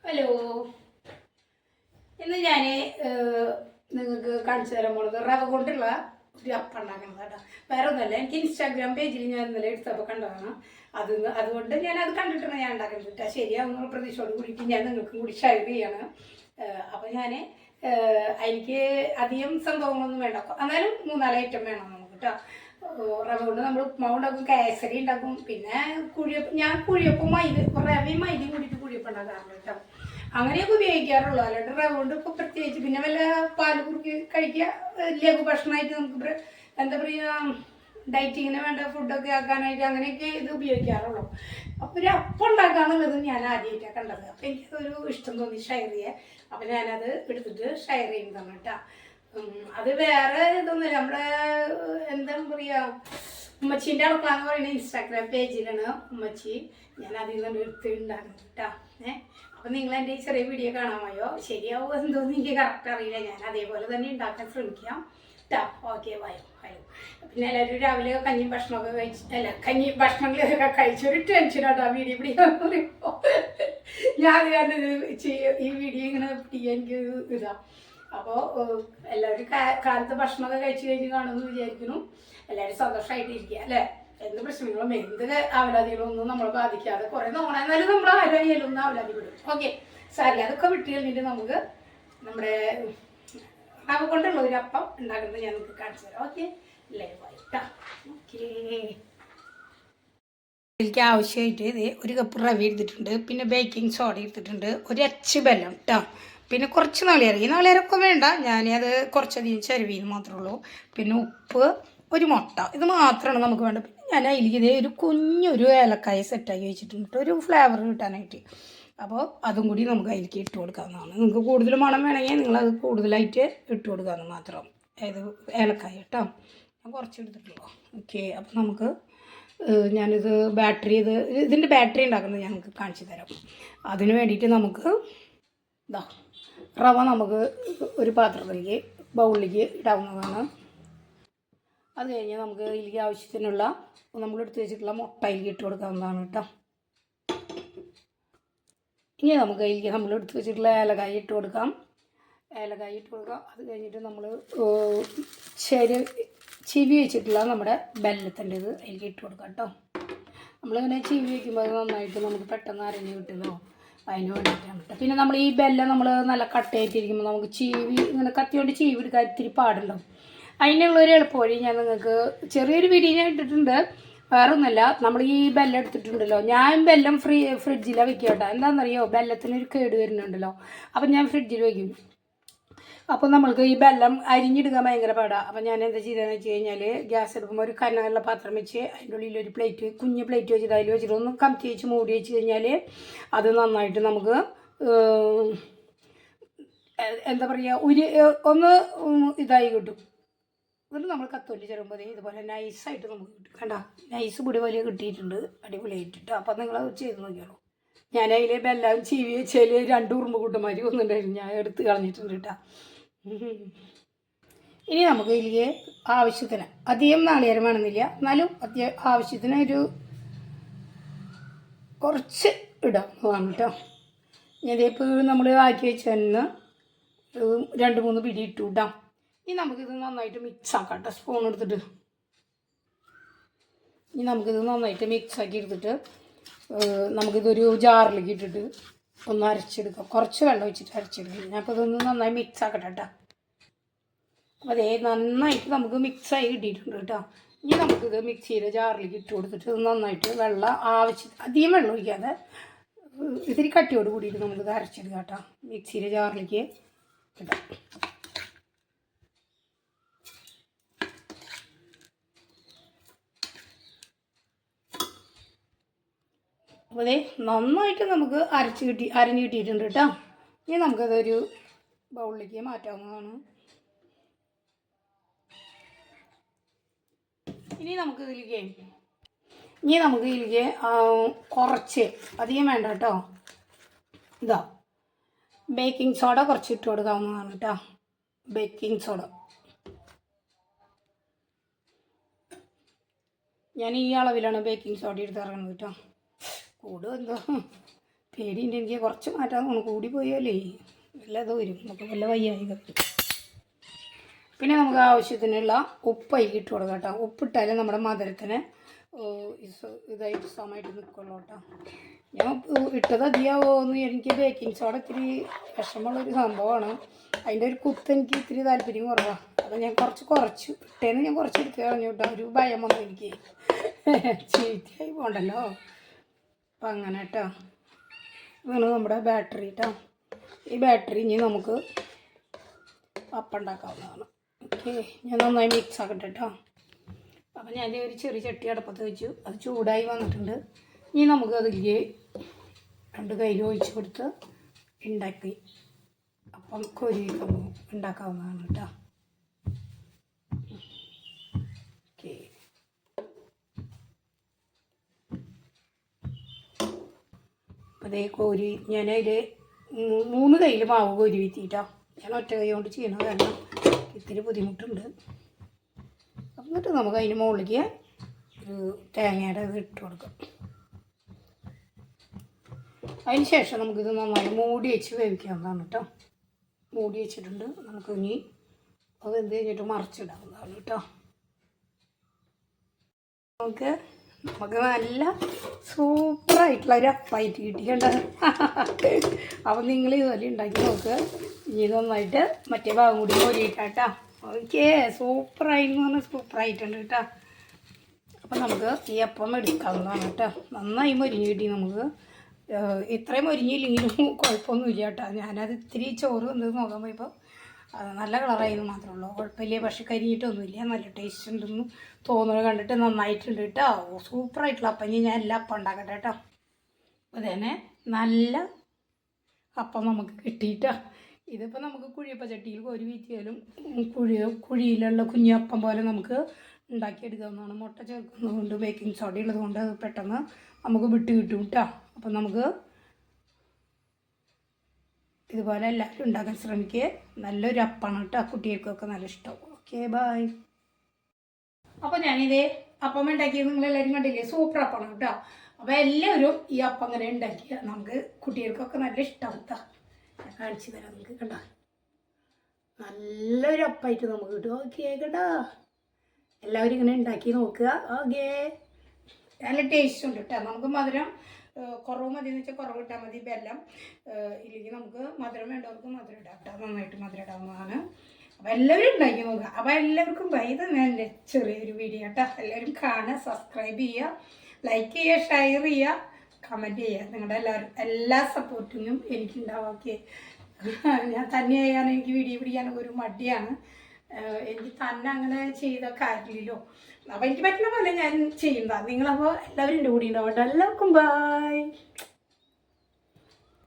Hello, ഇന്ന് ഞാൻ നിങ്ങൾക്ക് കാണിച്ചു തരാൻ പോണത് റവ കൊണ്ടുള്ള ഒരു അപ്പം ഉണ്ടാക്കുന്നത് കേട്ടോ. വേറെ ഒന്നുമല്ല, എനിക്ക് ഇൻസ്റ്റാഗ്രാം പേജിൽ ഞാൻ ഇന്നലെ എടുത്തപ്പോൾ കണ്ടതാണ്. അതുകൊണ്ട് ഞാനത് കണ്ടിട്ടാണ് ഞാൻ ഉണ്ടാക്കുന്നത് കേട്ടോ. ശരിയാവുന്ന പ്രതീക്ഷയോട് കൂടിയിട്ട് ഞാൻ നിങ്ങൾക്കും കൂടി ഷെയർ ചെയ്യാണ്. അപ്പോൾ ഞാൻ എനിക്ക് അധികം സംഭവങ്ങളൊന്നും വേണ്ട, എന്നാലും 4 ഐറ്റം വേണം നമുക്ക് കേട്ടോ. റവ കൊണ്ട് നമ്മൾ ഉപ്മാവ് ഉണ്ടാക്കും, കേസരി ഉണ്ടാക്കും, പിന്നെ ഞാൻ കുഴിയപ്പം റവയും മൈദയും കൂടിയിട്ട് കുഴിയപ്പം ഉണ്ടാക്കാറുണ്ട് കേട്ടോ. അങ്ങനെയൊക്കെ ഉപയോഗിക്കാറുള്ളൂ. അല്ലാണ്ട് റവ കൊണ്ട് ഇപ്പോൾ പ്രത്യേകിച്ച് പിന്നെ വല്ല പാല് കുറുക്കി കഴിക്കുക, ലഘു ഭക്ഷണമായിട്ട് നമുക്ക് എന്താ പറയുക, ഡയറ്റിങ്ങിന് വേണ്ട ഫുഡൊക്കെ ആക്കാനായിട്ട് അങ്ങനെയൊക്കെ ഇത് ഉപയോഗിക്കാറുള്ളൂ. അപ്പോൾ ഒരു അപ്പം ഉണ്ടാക്കാന്നുള്ളത് ഞാൻ ആദ്യമായിട്ടാണ് കണ്ടത്. അപ്പോൾ എനിക്കതൊരു ഇഷ്ടം തോന്നി ഷെയർ ചെയ്യാൻ. അപ്പോൾ ഞാനത് എടുത്തിട്ട് ഷെയർ ചെയ്യുന്നതാണ് കേട്ടോ. അത് വേറെ ഇതൊന്നുമില്ല, നമ്മുടെ എന്താ പറയുക, ഉമ്മച്ചീൻ്റെ അടുക്കള എന്ന് പറയുന്ന ഇൻസ്റ്റാഗ്രാം പേജിലാണ് ഉമ്മച്ചി. ഞാൻ അതിൽ നിന്ന് എടുത്തിട്ടുണ്ടായിരുന്നു കേട്ടോ. അപ്പം നിങ്ങൾ എൻ്റെ ഈ ചെറിയ വീഡിയോ കാണാമയോ? ശരിയാവും എന്തോന്ന് എനിക്ക് കറക്റ്റ് അറിയില്ല. ഞാൻ അതേപോലെ തന്നെ ഉണ്ടാക്കാൻ ശ്രമിക്കാം കേട്ടോ. Okay, bye. പിന്നെ എല്ലാവരും രാവിലെ കഞ്ഞി ഭക്ഷണമൊക്കെ ഭക്ഷണങ്ങളൊക്കെ കഴിച്ചൊരു ടെൻഷനാട്ടോ വീഡിയോ പിടിക്കാൻ പറയുമ്പോൾ. ഞാൻ കാരണം ഈ വീഡിയോ ഇങ്ങനെ പിടിക്കാൻ എനിക്ക് ഇതാണ്. അപ്പോൾ എല്ലാവരും കാലത്ത് ഭക്ഷണമൊക്കെ കഴിച്ച് കഴിഞ്ഞ് കാണുമെന്ന് വിചാരിക്കുന്നു. എല്ലാവരും സന്തോഷമായിട്ടിരിക്കുക അല്ലേ? എന്ത് പ്രശ്നങ്ങളും എന്ത് അവലാദികളും ഒന്നും നമ്മളെ ബാധിക്കാതെ കുറേ നോക്കണമെന്നാലും നമ്മൾ ആരായാലും ഒന്ന് അവലാതി വിടും. ഓക്കെ, സാരില്ല, അതൊക്കെ വിട്ട് കഴിഞ്ഞിട്ട് നമുക്ക് നമ്മുടെ റവ കൊണ്ടുള്ള ഒരു അപ്പം ഉണ്ടാക്കുന്നത് ഞാൻ നിങ്ങൾക്ക് കാണിച്ചു തരാം. ഓക്കെ, ലൈവായിട്ടാ. ഓക്കെ, എനിക്ക് ആവശ്യമായിട്ട് ഇത് 1 കപ്പ് റവ എടുത്തിട്ടുണ്ട്, പിന്നെ ബേക്കിംഗ് സോഡ എടുത്തിട്ടുണ്ട്, ഒരു അച്ച് ബെല്ലം കേട്ടോ, പിന്നെ കുറച്ച് നാളികേരം. ഈ നാളികേരമൊക്കെ വേണ്ട, ഞാനത് കുറച്ചധികം ചിരവിന്ന് മാത്രമേ ഉള്ളൂ. പിന്നെ ഉപ്പ്, ഒരു മുട്ട, ഇത് മാത്രമാണ് നമുക്ക് വേണ്ടത്. പിന്നെ ഞാൻ അതിലേക്ക് ഇതേ ഒരു കുഞ്ഞൊരു ഏലക്കായ സെറ്റാക്കി വെച്ചിട്ടുണ്ട് ഒരു ഫ്ലേവർ കിട്ടാനായിട്ട്. അപ്പോൾ അതും കൂടി നമുക്ക് അതിലേക്ക് ഇട്ട് കൊടുക്കാവുന്നതാണ്. നിങ്ങൾക്ക് കൂടുതൽ മണം വേണമെങ്കിൽ നിങ്ങളത് കൂടുതലായിട്ട് ഇട്ട് കൊടുക്കാമെന്ന് മാത്രം. അതായത് ഏലക്കായ കേട്ടോ, ഞാൻ കുറച്ച് എടുത്തിട്ടുള്ളൂ. ഓക്കെ, അപ്പോൾ നമുക്ക് ഞാനിത് ഇതിൻ്റെ ബാറ്ററി ഉണ്ടാക്കുന്നത് ഞങ്ങൾക്ക് കാണിച്ചു തരാം. അതിന് വേണ്ടിയിട്ട് നമുക്ക് റവ നമുക്ക് ഒരു പാത്രത്തിലേക്ക് ബൗളിലേക്ക് ഇടാവുന്നതാണ്. അത് കഴിഞ്ഞ് നമുക്ക് ഇതിലേക്ക് ആവശ്യത്തിനുള്ള നമ്മളെടുത്ത് വെച്ചിട്ടുള്ള മുട്ട ഇതിലേക്ക് ഇട്ട് കൊടുക്കാവുന്നതാണ് കേട്ടോ. ഇനി നമുക്ക് ഇതിലേക്ക് നമ്മളെടുത്ത് വെച്ചിട്ടുള്ള ഏലക്കായ ഇട്ട് കൊടുക്കാം. അത് കഴിഞ്ഞിട്ട് നമ്മൾ ചീവി വെച്ചിട്ടുള്ള നമ്മുടെ ബെല്ലത്തിൻ്റെ ഇത് അതിലേക്ക് ഇട്ട് കൊടുക്കാം കേട്ടോ. നമ്മളിങ്ങനെ ചീവി വയ്ക്കുമ്പോൾ അത് നന്നായിട്ട് നമുക്ക് പെട്ടെന്ന് അരഞ്ഞ് കിട്ടുമല്ലോ, അതിന് വേണ്ടിയിട്ടാണ് കേട്ടോ. പിന്നെ നമ്മൾ ഈ ബെല്ലം നമ്മൾ നല്ല കട്ടയായിട്ടിരിക്കുമ്പോൾ നമുക്ക് ഇങ്ങനെ കത്തി കൊണ്ട് ചീവി എടുക്കാൻ ഇത്തിരി പാടുണ്ടാവും. അതിനുള്ളൊരു എളുപ്പവഴി ഞാൻ നിങ്ങൾക്ക് ചെറിയൊരു വീഡിയോ ഞാൻ ഇട്ടിട്ടുണ്ട്. വേറെ ഒന്നുമല്ല, നമ്മൾ ഈ ബെല്ലം എടുത്തിട്ടുണ്ടല്ലോ, ഞാൻ ബെല്ലം ഫ്രിഡ്ജിലാണ് വെക്കുക കേട്ടോ. എന്താണെന്നറിയോ, ബെല്ലത്തിനൊരു കേട് വരുന്നുണ്ടല്ലോ. അപ്പം ഞാൻ ഫ്രിഡ്ജിൽ വയ്ക്കും. അപ്പോൾ നമ്മൾക്ക് ഈ ബെല്ലം അരിഞ്ഞെടുക്കാൻ ഭയങ്കര പാടാണ്. അപ്പം ഞാൻ എന്താ ചെയ്തതെന്ന് വെച്ച് കഴിഞ്ഞാൽ, ഗ്യാസ് എടുക്കുമ്പോൾ ഒരു കനമുള്ള പാത്രം വെച്ച് അതിൻ്റെ ഉള്ളിൽ ഒരു കുഞ്ഞ് പ്ലേറ്റ് വെച്ചിട്ട് അതിൽ വെച്ചിട്ട് ഒന്ന് കമത്തി വെച്ച് മൂടി വെച്ച് കഴിഞ്ഞാൽ അത് നന്നായിട്ട് നമുക്ക് എന്താ പറയുക, ഒന്ന് ഇതായി കിട്ടും. എന്നിട്ട് നമ്മൾ കത്തോലി ചെറുമ്പോൾ ഇതുപോലെ നൈസായിട്ട് നമുക്ക് കിട്ടും. കണ്ട, നൈസ് പൊടി വലിയ കിട്ടിയിട്ടുണ്ട്, അടിപൊളിയായിട്ടിട്ട്. അപ്പം നിങ്ങളത് ചെയ്ത് നോക്കിയാലോ. ഞാൻ അതിൽ ബെല്ലം ചീവി വെച്ചാൽ 2 ഉറുമ്പ് കൂട്ടന്മാർ വന്നിട്ടുണ്ടായിരുന്നു, ഞാൻ എടുത്ത് കളഞ്ഞിട്ടുണ്ട് കേട്ടോ. ഇനി നമുക്ക് ഇതിലേക്ക് ആവശ്യത്തിന് അധികം നാളികേരം വേണമെന്നില്ല, എന്നാലും ആവശ്യത്തിന് ഒരു കുറച്ച് ഇടാം കേട്ടോ. ഇതിപ്പോൾ നമ്മൾ ആക്കി വെച്ചതിന് 2-3 പിടി ഇട്ടു ഇടാം. ഇനി നമുക്കിത് നന്നായിട്ട് മിക്സ് ആക്കാം കേട്ടോ. സ്പൂൺ എടുത്തിട്ട് നമുക്കിത് നന്നായിട്ട് മിക്സാക്കി എടുത്തിട്ട് നമുക്കിതൊരു ജാറിലേക്ക് ഇട്ടിട്ട് ഒന്ന് അരച്ചെടുക്കാം. കുറച്ച് വെള്ളം വെച്ചിട്ട് അരച്ചെടുക്കാം. ഞാൻ അപ്പോൾ ഇതൊന്ന് നന്നായി മിക്സ് ആക്കട്ടെ കേട്ടോ. അതേ നന്നായിട്ട് നമുക്ക് മിക്സായി കിട്ടിയിട്ടുണ്ട് കേട്ടോ. ഇനി നമുക്കിത് മിക്സിയുടെ ജാറിലേക്ക് ഇട്ട് കൊടുത്തിട്ട് നന്നായിട്ട് അധികം വെള്ളം ഒഴിക്കാതെ ഇത്തിരി കട്ടിയോട് കൂടിയിട്ട് നമുക്കിത് അരച്ചെടുക്കാം കേട്ടോ. മിക്സിയുടെ ജാറിലേക്ക് ഇടാം. അപ്പോൾ അതേ നന്നായിട്ട് നമുക്ക് അരഞ്ഞ് കിട്ടിയിട്ടുണ്ട് കേട്ടോ. ഇനി നമുക്കതൊരു ബൗളിലേക്ക് മാറ്റാവുന്നതാണ്. ഇനി നമുക്ക് ഇതിലേക്ക് കുറച്ച്, അധികം വേണ്ട കേട്ടോ, ബേക്കിംഗ് സോഡ കുറച്ച് ഇട്ട് കൊടുക്കാവുന്നതാണ് കേട്ടോ. ബേക്കിംഗ് സോഡ ഞാൻ ഈ അളവിലാണ് ബേക്കിംഗ് സോഡ എടുത്ത് ഇറങ്ങുന്നത് കേട്ടോ. കൂടും എന്തോ പേടിയുണ്ട് എനിക്ക് കുറച്ച് മാറ്റാൻ തോന്നും. കൂടി പോയാലേ വല്ലത് വരും, നമുക്ക് വല്ല വയ്യായി കത്തും. പിന്നെ നമുക്ക് ആവശ്യത്തിനുള്ള ഉപ്പായി ഇട്ട് കൊടുക്കാം കേട്ടോ. ഉപ്പിട്ടാലേ നമ്മുടെ മധുരത്തിന് ഇതായിട്ട് സമയമായിട്ട് നിൽക്കുള്ളൂ കേട്ടോ. ഞാൻ ഇട്ടത് അധികമാവുമെന്ന് എനിക്ക് ബേക്കിംഗ് സോഡ ഇത്തിരി വിഷമമുള്ളൊരു സംഭവമാണ്. അതിൻ്റെ ഒരു കുത്ത് എനിക്ക് ഇത്തിരി താല്പര്യം കുറവാണ്. അപ്പോൾ ഞാൻ കുറച്ചു ഇട്ടേന്ന് ഞാൻ കുറച്ച് എടുത്ത് കളഞ്ഞു കേട്ടോ. ഒരു ഭയം വന്നു എനിക്ക്, ചീത്തയായി പോകണ്ടല്ലോ. അപ്പം അങ്ങനെ കേട്ടോ. ഇതാണ് നമ്മുടെ ബാറ്ററി കേട്ടോ. ഈ ബാറ്ററി ഇനി നമുക്ക് അപ്പം ഉണ്ടാക്കാവുന്നതാണ്. ഓക്കെ, ഞാൻ നന്നായി മിക്സ് ആക്കട്ടെ കേട്ടോ. അപ്പം ഞാൻ ഒരു ചെറിയ ചട്ടി അടുപ്പത്ത് വെച്ചു, അത് ചൂടായി വന്നിട്ടുണ്ട്. ഇനി നമുക്ക് അതിലേക്ക് 2 കയ്യിൽ ഒഴിച്ച് കൊടുത്ത് ഉണ്ടാക്കി അപ്പം കോരി ഉണ്ടാക്കാവുന്നതാണ് കേട്ടോ. ഓക്കെ, അപ്പം അതേ കോരി ഞാനതിൽ 3 കയ്യിൽ മാവ് കോരി വീത്തിയിട്ടോ. ഞാൻ ഒറ്റ കൈ കൊണ്ട് ചെയ്യണം, കാരണം ഇത്തിരി ബുദ്ധിമുട്ടുണ്ട്. എന്നിട്ട് നമുക്ക് അതിന് മുകളിലേക്ക് ഒരു തേങ്ങയുടെ ഇത് ഇട്ട് കൊടുക്കാം. അതിന് ശേഷം നമുക്കിത് നന്നായി മൂടി വെച്ച് വേവിക്കാവുന്നതാണ് കേട്ടോ. മൂടി വെച്ചിട്ടുണ്ട്. നമുക്ക് ഇനി അത് എന്ത് കഴിഞ്ഞിട്ട് മറിച്ചിടാവുന്നതാണ് കേട്ടോ. നമുക്ക് നല്ല സൂപ്പറായിട്ടുള്ള ഒരു അപ്പായിട്ട് കിട്ടിക്കണ്ട. അപ്പം നിങ്ങൾ ഇതുപോലെ ഉണ്ടാക്കി നോക്ക്. ഇനി നന്നായിട്ട് മറ്റേ ഭാഗം കൂടി കോരിയിട്ടാം കേട്ടോ. ഓക്കെ, സൂപ്പറായിന്ന് പറഞ്ഞാൽ സൂപ്പറായിട്ടുണ്ട് കേട്ടോ. അപ്പം നമുക്ക് ഈ അപ്പം എടുക്കാവുന്നതാണ് കേട്ടോ. നന്നായി മൊരിഞ്ഞ് കിട്ടി നമുക്ക്. ഇത്രയും മൊരിഞ്ഞില്ലെങ്കിലും കുഴപ്പമൊന്നുമില്ല കേട്ടോ. ഞാനത് ഇത്തിരി ചോറ് വന്നത് നോക്കാൻ പോയപ്പോൾ നല്ല കളറായിരുന്നു മാത്രമേ ഉള്ളൂ, കുഴപ്പമില്ല. പക്ഷെ കരിഞ്ഞിട്ടൊന്നുമില്ല, നല്ല ടേസ്റ്റ് ഉണ്ടെന്ന് തോന്നുന്നത് കണ്ടിട്ട് നന്നായിട്ടുണ്ട് കേട്ടോ. സൂപ്പറായിട്ടുള്ള അപ്പം. ഇനി ഞാൻ എല്ലാ അപ്പം ഉണ്ടാക്കട്ടെ കേട്ടോ. അതുതന്നെ നല്ല അപ്പം നമുക്ക് കിട്ടിയിട്ടോ. ഇതിപ്പോൾ നമുക്ക് കുഴിയപ്പം ചട്ടിയിൽ കോരി വീറ്റിയാലും കുഴിയിലുള്ള കുഞ്ഞപ്പം പോലെ നമുക്ക് ഉണ്ടാക്കിയെടുക്കാവുന്നതാണ്. മുട്ട ചേർക്കുന്നതുകൊണ്ട് ബേക്കിംഗ് സോഡ ഉള്ളതുകൊണ്ട് അത് പെട്ടെന്ന് നമുക്ക് വിട്ട് കിട്ടും കേട്ടോ. അപ്പം നമുക്ക് ഇതുപോലെ എല്ലാവരും ഉണ്ടാക്കാൻ ശ്രമിക്കുക. നല്ലൊരു അപ്പമാണ് കേട്ടോ, കുട്ടികൾക്കൊക്കെ നല്ല ഇഷ്ടമാവും. Okay, bye. അപ്പോൾ ഞാനിതേ അപ്പം ഉണ്ടാക്കിയത് നിങ്ങളെല്ലാവരും കണ്ടില്ലേ, സൂപ്പർ അപ്പമാണ് കേട്ടോ. അപ്പോൾ എല്ലാവരും ഈ അപ്പം അങ്ങനെ ഉണ്ടാക്കിയ നമുക്ക് കുട്ടികൾക്കൊക്കെ നല്ല ഇഷ്ടമാവും കേട്ടോ. ഞാൻ കാണിച്ചു തരാം നിങ്ങൾക്ക് കേട്ടോ. നല്ലൊരു അപ്പമായിട്ട് നമുക്ക് കിട്ടും. ഓക്കെ കേട്ടോ, എല്ലാവരും ഇങ്ങനെ ഉണ്ടാക്കി നോക്കുക. ഓക്കെ, നല്ല ടേസ്റ്റ് ഉണ്ട് കേട്ടോ. നമുക്ക് മധുരം കുറവ് മതി എന്ന് വെച്ചാൽ കുറവ് ഇട്ടാൽ മതി, ബെല്ലം ഇല്ലെങ്കിൽ നമുക്ക് മധുരം വേണ്ടവർക്ക് മധുരം ഇടാം കേട്ടോ. നന്നായിട്ട് മധുരം ഇടാവുന്നതാണ്. അപ്പോൾ എല്ലാവരും ഉണ്ടാക്കി നോക്കുക. അപ്പോൾ എല്ലാവർക്കും ഇത് എൻ്റെ ചെറിയൊരു വീഡിയോ കേട്ടോ. എല്ലാവരും കാണുക, സബ്സ്ക്രൈബ് ചെയ്യുക, ലൈക്ക് ചെയ്യുക, ഷെയർ ചെയ്യുക, കമൻറ്റ് ചെയ്യുക. നിങ്ങളുടെ എല്ലാ സപ്പോർട്ടിനും എനിക്കുണ്ടാവും. ഓക്കെ, ഞാൻ തന്നെ ചെയ്യാൻ എനിക്ക് വീഡിയോ പിടിക്കാനൊക്കെ ഒരു മടിയാണ്. എനിക്ക് തന്നെ അങ്ങനെ ചെയ്ത കാര്യമില്ലല്ലോ. അപ്പോൾ എനിക്ക് പറ്റുന്ന പോലെ ഞാൻ ചെയ്യുന്നതാണ്. നിങ്ങളപ്പോൾ എല്ലാവരും എൻ്റെ കൂടെ ഉണ്ടാവട്ടെ. എല്ലാവർക്കും ബൈ.